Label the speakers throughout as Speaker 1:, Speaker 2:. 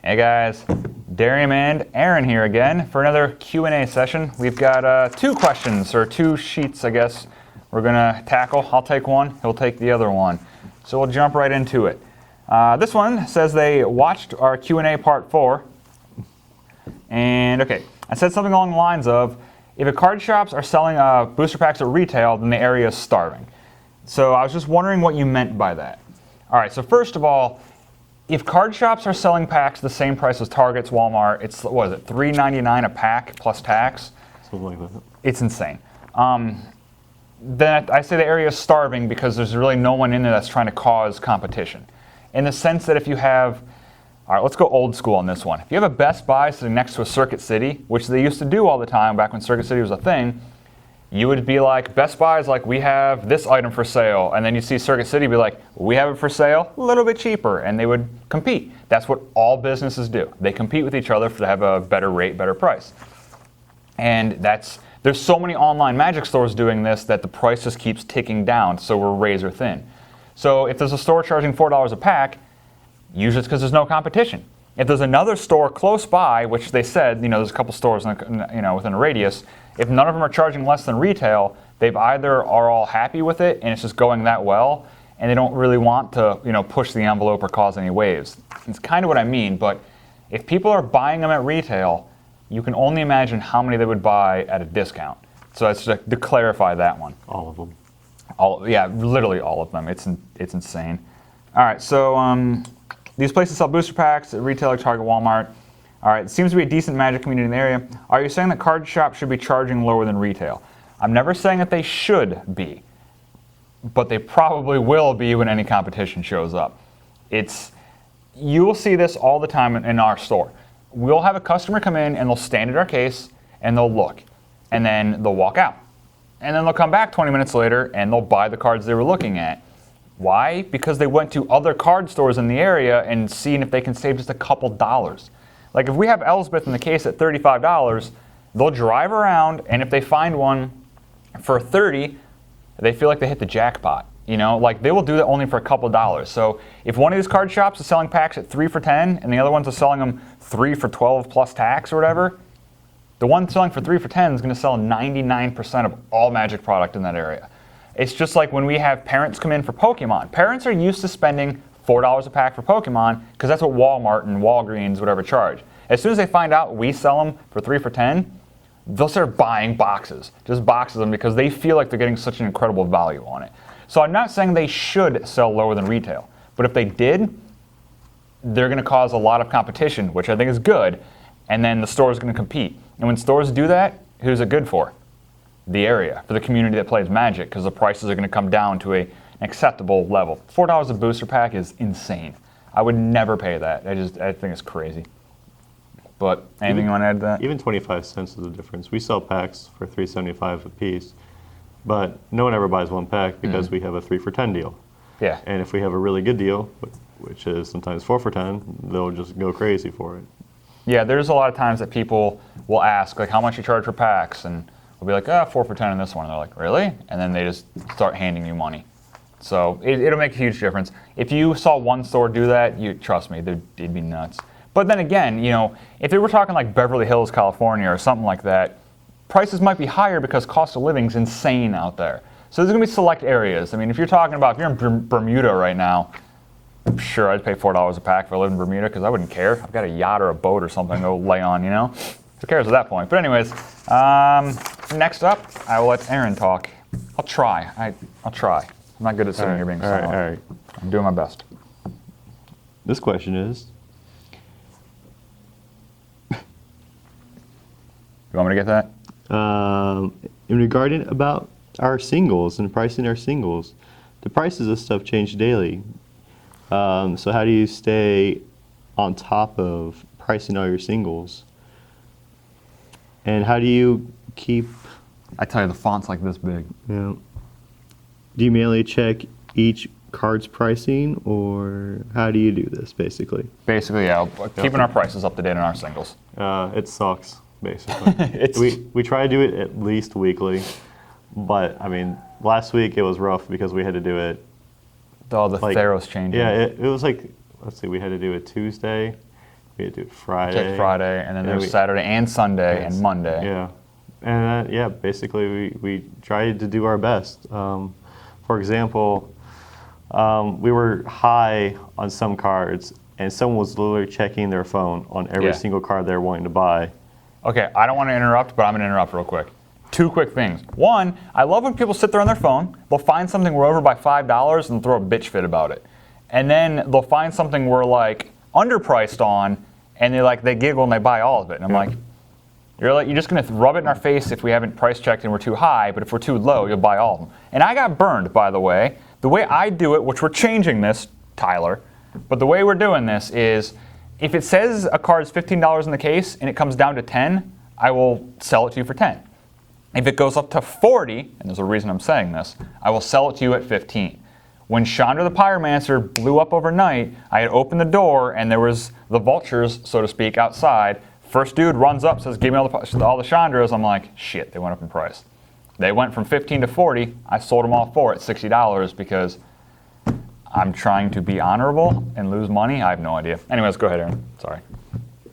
Speaker 1: Hey guys, Darian and Aaron here again for another Q&A session. We've got two questions, or two sheets, I guess, we're gonna tackle. I'll take one, he'll take the other one. So we'll jump right into it. This one says they watched our Q&A part 4. And okay, I said something along the lines of, if a card shops are selling booster packs at retail, then the area is starving. So I was just wondering what you meant by that. All right, so first of all, if card shops are selling packs the same price as Target's, Walmart, it's, what is it, $3.99 a pack plus tax?
Speaker 2: Something like that.
Speaker 1: It's insane. Then I say the area is starving because there's really no one in there that's trying to cause competition. In the sense that if you have, all right, let's go old school on this one. If you have a Best Buy sitting next to a Circuit City, which they used to do all the time back when Circuit City was a thing, you would be like, Best Buy is like, we have this item for sale. And then you see Circuit City be like, we have it for sale, a little bit cheaper. And they would compete. That's what all businesses do. They compete with each other to have a better rate, better price. And there's so many online Magic stores doing this that the price just keeps ticking down, so we're razor thin. So if there's a store charging $4 a pack, usually it's because there's no competition. If there's another store close by, which they said, there's a couple stores within a radius, if none of them are charging less than retail, they've either are all happy with it and it's just going that well, and they don't really want to push the envelope or cause any waves. It's kind of what I mean, but if people are buying them at retail, you can only imagine how many they would buy at a discount. So that's just to clarify that one.
Speaker 2: All of them.
Speaker 1: Yeah, literally all of them. It's insane. All right, so these places sell booster packs at retailer, Target, Walmart. All right, it seems to be a decent Magic community in the area. Are you saying that card shops should be charging lower than retail? I'm never saying that they should be, but they probably will be when any competition shows up. You will see this all the time in our store. We'll have a customer come in and they'll stand at our case and they'll look, and then they'll walk out. And then they'll come back 20 minutes later and they'll buy the cards they were looking at. Why? Because they went to other card stores in the area and seen if they can save just a couple dollars. Like if we have Elspeth in the case at $35, they'll drive around, and if they find one for $30, they feel like they hit the jackpot. Like they will do that only for a couple dollars. So if one of these card shops is selling packs at 3 for $10 and the other ones are selling them 3 for $12 plus tax or whatever, the one selling for 3 for $10 is going to sell 99% of all Magic product in that area. It's just like when we have parents come in for Pokemon. Parents are used to spending $4 a pack for Pokemon because that's what Walmart and Walgreens, whatever, charge. As soon as they find out we sell them for 3 for $10, they'll start buying boxes, just boxes of them, because they feel like they're getting such an incredible value on it. So I'm not saying they should sell lower than retail, but if they did, they're going to cause a lot of competition, which I think is good, and then the store is going to compete. And when stores do that, who's it good for? The area, for the community that plays Magic, because the prices are going to come down to an acceptable level. $4 a booster pack is insane. I would never pay that. I think it's crazy. But anything you want to add to that?
Speaker 2: Even 25 cents is a difference. We sell packs for $3.75 a piece, but no one ever buys one pack because we have a 3 for $10 deal.
Speaker 1: Yeah.
Speaker 2: And if we have a really good deal, which is sometimes 4 for $10, they'll just go crazy for it.
Speaker 1: Yeah, there's a lot of times that people will ask, like, how much you charge for packs, and we'll be like, 4 for $10 in this one. And they're like, really? And then they just start handing you money. So it'll make a huge difference. If you saw one store do that, trust me, it'd be nuts. But then again, if they were talking like Beverly Hills, California or something like that, prices might be higher because cost of living is insane out there. So there's going to be select areas. I mean, if you're in Bermuda right now, I'm sure I'd pay $4 a pack if I lived in Bermuda because I wouldn't care. I've got a yacht or a boat or something to go lay on, Who cares at that point? But anyways, next up, I will let Aaron talk. I'll try. I'll try. I'm not good at sitting here being silent.
Speaker 2: All right.
Speaker 1: I'm doing my best.
Speaker 2: This question is,
Speaker 1: you want me to get that?
Speaker 2: in regarding about our singles and pricing our singles, the prices of stuff change daily. So how do you stay on top of pricing all your singles? And how do you keep...
Speaker 1: I tell you, the font's like this big.
Speaker 2: Yeah. Do you mainly check each card's pricing, or how do you do this, basically?
Speaker 1: Basically, yeah. Keeping our prices up to date on our singles.
Speaker 2: It sucks, basically. We try to do it at least weekly, but, I mean, last week it was rough because we had to do it...
Speaker 1: All the Theros changing.
Speaker 2: Yeah, it was like, let's see, we had to do it Tuesday, We had to do it Friday.
Speaker 1: Check Friday, and then there's Saturday and Sunday and Monday.
Speaker 2: Yeah. And basically we tried to do our best. For example, we were high on some cards, and someone was literally checking their phone on every single card they were wanting to buy.
Speaker 1: Okay, I don't want to interrupt, but I'm going to interrupt real quick. 2 quick things. One, I love when people sit there on their phone, they'll find something we're over by $5 and throw a bitch fit about it. And then they'll find something we're like underpriced on, and they giggle and they buy all of it. And I'm like, you're just going to rub it in our face if we haven't price checked and we're too high, but if we're too low, you'll buy all of them. And I got burned, by the way. The way I do it, which we're changing this, Tyler, but the way we're doing this is if it says a card's $15 in the case and it comes down to 10, I will sell it to you for 10. If it goes up to 40, and there's a reason I'm saying this, I will sell it to you at 15. When Chandra the Pyromancer blew up overnight, I had opened the door and there was the vultures, so to speak, outside. First dude runs up, says, give me all the Chandras. I'm like, shit, they went up in price. They went from 15 to 40. I sold them all for at $60 because I'm trying to be honorable and lose money. I have no idea. Anyways, go ahead, Aaron. Sorry.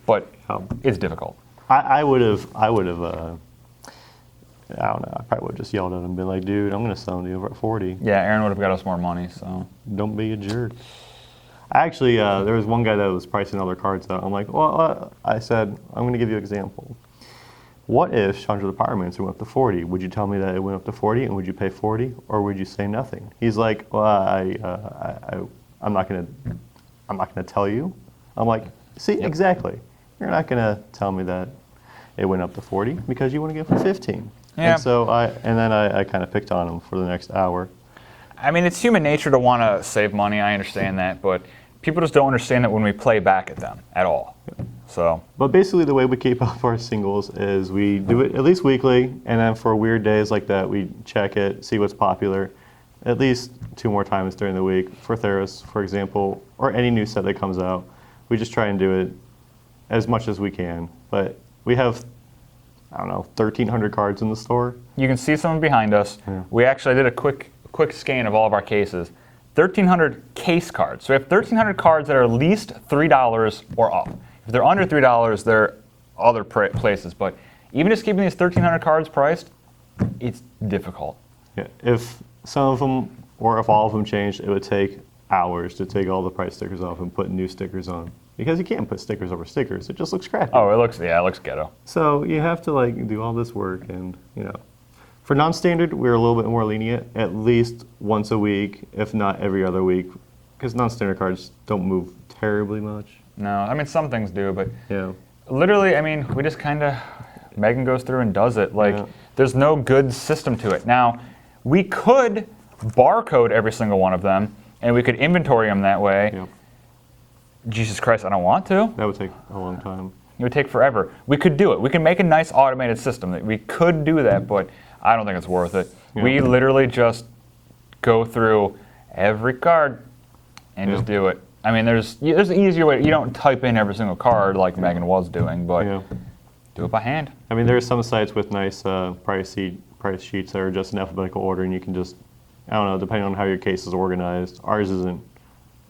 Speaker 1: But it's difficult.
Speaker 2: I would have, I don't know, I probably would have just yelled at him and been like, dude, I'm going to sell them to you at 40.
Speaker 1: Yeah, Aaron would have got us more money, so.
Speaker 2: Don't be a jerk. Actually, there was one guy that was pricing other cards out. I'm like, well, I said, I'm going to give you an example. What if Chandra the Pyromancer went up to 40? Would you tell me that it went up to 40 and would you pay 40 or would you say nothing? He's like, well, I'm not going to tell you. I'm like, see, exactly. You're not going to tell me that it went up to 40 because you want to get it for 15. Yeah. And so I kind of picked on him for the next hour.
Speaker 1: I mean, it's human nature to want to save money. I understand that, but people just don't understand it when we play back at them at all. So.
Speaker 2: But basically, the way we keep up our singles is we do it at least weekly, and then for weird days like that, we check it, see what's popular, at least 2 more times during the week. For Theros, for example, or any new set that comes out, we just try and do it as much as we can. But we have, I don't know, 1,300 cards in the store.
Speaker 1: You can see some behind us. Yeah. We actually did a quick scan of all of our cases. 1,300 case cards. So we have 1,300 cards that are at least $3 or up. If they're under $3, they're other places. But even just keeping these 1,300 cards priced, it's difficult.
Speaker 2: Yeah. If some of them, or if all of them changed, it would take hours to take all the price stickers off and put new stickers on. Because you can't put stickers over stickers. It just looks crappy.
Speaker 1: Oh, it looks ghetto.
Speaker 2: So you have to do all this work and, For non-standard, we're a little bit more lenient, at least once a week, if not every other week, because non-standard cards don't move terribly much.
Speaker 1: No, I mean, some things do, but literally, I mean, we just kind of, Megan goes through and does it. There's no good system to it. Now, we could barcode every single one of them, and we could inventory them that way. Yep. Jesus Christ, I don't want to.
Speaker 2: That would take a long time.
Speaker 1: It would take forever. We could do it. We can make a nice automated system. That we could do that, but I don't think it's worth it. Yeah. We literally just go through every card and just do it. I mean, there's an easier way. You don't type in every single card like Megan was doing, but do it by hand.
Speaker 2: I mean, there are some sites with nice price sheets that are just in alphabetical order, and you can just, I don't know, depending on how your case is organized. Ours isn't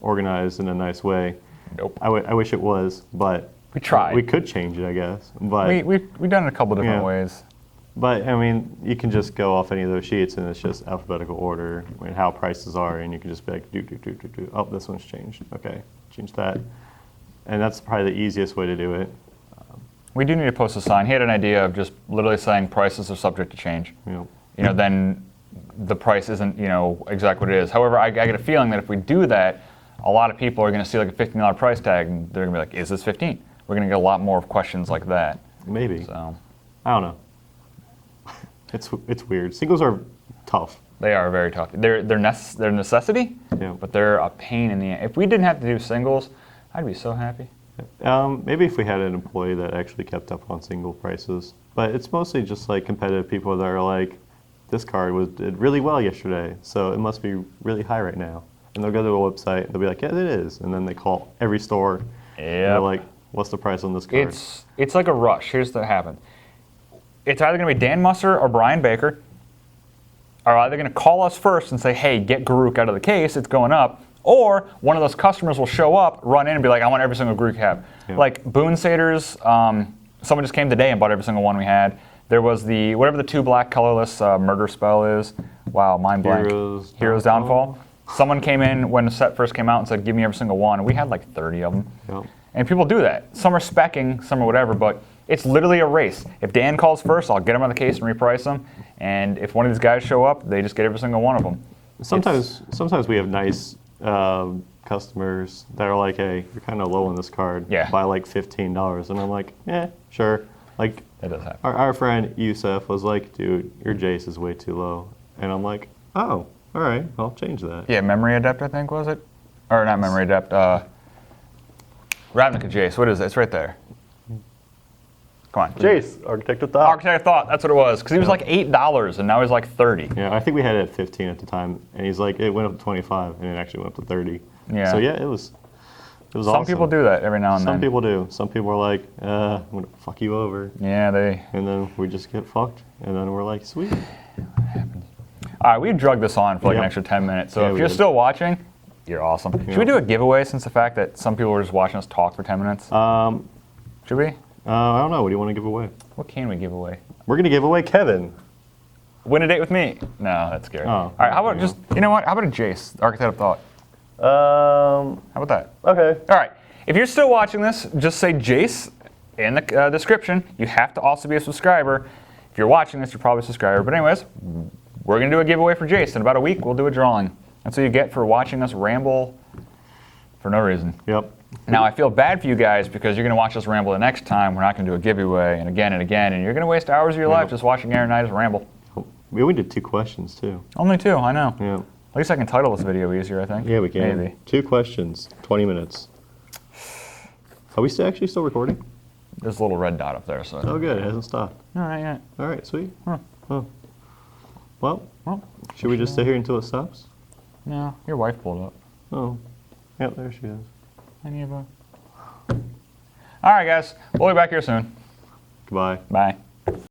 Speaker 2: organized in a nice way.
Speaker 1: Nope.
Speaker 2: I wish it was, but
Speaker 1: we tried.
Speaker 2: We could change it, I guess. But
Speaker 1: we've done it a couple different ways.
Speaker 2: But, I mean, you can just go off any of those sheets, and it's just alphabetical order and how prices are, and you can just be like, do. Oh, this one's changed. Okay, change that. And that's probably the easiest way to do it.
Speaker 1: We do need to post a sign. He had an idea of just literally saying prices are subject to change.
Speaker 2: Yep.
Speaker 1: Then the price isn't, exactly what it is. However, I get a feeling that if we do that, a lot of people are going to see like a $15 price tag, and they're going to be like, is this 15? We're going to get a lot more questions like that.
Speaker 2: Maybe.
Speaker 1: So
Speaker 2: I don't know. It's weird. Singles are tough.
Speaker 1: They are very tough. They're necessity, but they're a pain in the ass. If we didn't have to do singles, I'd be so happy.
Speaker 2: Maybe if we had an employee that actually kept up on single prices. But it's mostly just like competitive people that are like, this card did really well yesterday, so it must be really high right now. And they'll go to a website, and they'll be like, yeah, it is. And then they call every store, and they're like, what's the price on this card?
Speaker 1: It's like a rush. Here's what happens. It's either going to be Dan Musser or Brian Baker are either going to call us first and say, hey, get Garuk out of the case, it's going up, Or one of those customers will show up, run in, and be like, I want every single grew cab.
Speaker 2: Yeah.
Speaker 1: Like Boone Saders, someone just came today and bought every single one we had. There was the, whatever the 2 black colorless murder spell is. Wow, mind blank. Heroes Downfall. Someone came in when the set first came out and said, give me every single one. And we had like 30 of them.
Speaker 2: Yep.
Speaker 1: And people do that. Some are speccing, some are whatever, but it's literally a race. If Dan calls first, I'll get him on the case and reprice them. And if one of these guys show up, they just get every single one of them.
Speaker 2: Sometimes we have nice customers that are like, hey, you're kind of low on this card.
Speaker 1: Yeah.
Speaker 2: Buy like $15. And I'm like, sure. Like,
Speaker 1: That does happen.
Speaker 2: our friend Yusef was like, dude, your Jace is way too low. And I'm like, oh, all right, I'll change that.
Speaker 1: Yeah, Memory Adept, I think, was it? Or not Memory Adept, Ravnica Jace. What is it? It's right there. Come on.
Speaker 2: Jace, Architect of Thought.
Speaker 1: Architect of Thought, that's what it was. Because he was like $8 and now he's like 30.
Speaker 2: Yeah, I think we had it at 15 at the time. And he's like, it went up to 25 and it actually went up to 30.
Speaker 1: Yeah.
Speaker 2: So yeah, it was
Speaker 1: Some
Speaker 2: awesome.
Speaker 1: people do that every now and then.
Speaker 2: Some people do. Some people are like, I'm going to fuck you over.
Speaker 1: Yeah, they...
Speaker 2: And then we just get fucked. And then we're like, sweet.
Speaker 1: All right, we've drugged this on for like an
Speaker 2: Yep.
Speaker 1: extra 10 minutes. So
Speaker 2: Yeah,
Speaker 1: if
Speaker 2: we
Speaker 1: you're
Speaker 2: did.
Speaker 1: still watching, you're awesome. Should we
Speaker 2: Yeah.
Speaker 1: do a giveaway since the fact that some people were just watching us talk for 10 minutes? Should we?
Speaker 2: I don't know. What do you want to give away?
Speaker 1: What can we give away?
Speaker 2: We're going to give away Kevin.
Speaker 1: Win a date with me? No, that's scary.
Speaker 2: Oh,
Speaker 1: All right, how about
Speaker 2: yeah.
Speaker 1: just, you know what? How about a Jace, Architect of Thought? How about that?
Speaker 2: Okay.
Speaker 1: All right, if you're still watching this, just say Jace in the description. You have to also be a subscriber. If you're watching this, you're probably a subscriber. But anyways, we're going to do a giveaway for Jace. In about a week, we'll do a drawing. That's what you get for watching us ramble for no reason.
Speaker 2: Yep.
Speaker 1: Now, I feel bad for you guys because you're going to watch us ramble the next time. We're not going to do a giveaway and again, and you're going to waste hours of your life just watching Aaron and I just ramble.
Speaker 2: We did 2 questions, too.
Speaker 1: Only 2, I know.
Speaker 2: Yeah.
Speaker 1: At least I can title this video easier, I think.
Speaker 2: Yeah, we can.
Speaker 1: Maybe.
Speaker 2: 2 questions, 20 minutes. Are we actually still recording?
Speaker 1: There's a little red dot up there, so.
Speaker 2: Oh, good. It hasn't stopped.
Speaker 1: All right, yeah.
Speaker 2: All right, sweet.
Speaker 1: Huh.
Speaker 2: Oh. Well,
Speaker 1: Well,
Speaker 2: should we just sit here until it stops?
Speaker 1: no, your wife pulled up.
Speaker 2: Oh. Yep, there she is.
Speaker 1: Any of a... All right, guys. We'll be back here soon.
Speaker 2: Goodbye.
Speaker 1: Bye.